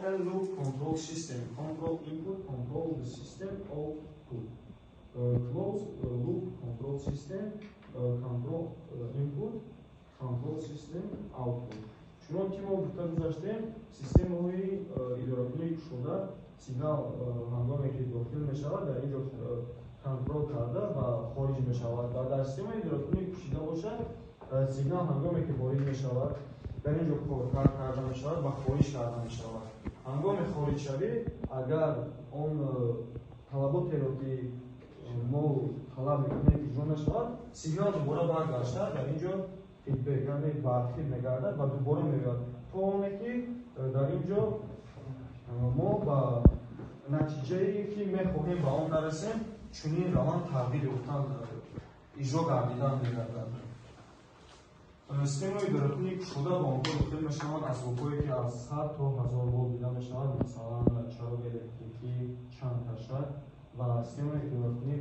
open loop control system. Control input, control the system output. Close loop control system, control input, control system output. چون که ما گفته گذاشتیم سیستم های اداره‌ای شده سیگنال هنگامی که داخل می شود در اینجا کنترل کرده و خارج می شود و در سیستم اداره‌ای کشیده باشد سیگنال هنگامی که وارد می شود در اینجا کار کرده می شود و خارج کرده می شود. هنگامی خارج شوی اگر اون طلباتی رو که ما طلب میکنیم اجرا نشود سیگنال دوباره برگشته در اینجا فیدبک یعنی برخی میگردد و دوباره میاد تا اونه که در اینجا ما با نتیجه‌ای که میخواهیم به آن برسیم چنین روان تغییر یافتن اجرا گردیدن میگردد. سیستم اداره‌ای شده با آنها داخل میشوند اسباب‌هایی که از 100 تا 1000 ولت دیده میشوند مثلا چراغ الکتریکی چند تاشک و سیستم اداره‌ای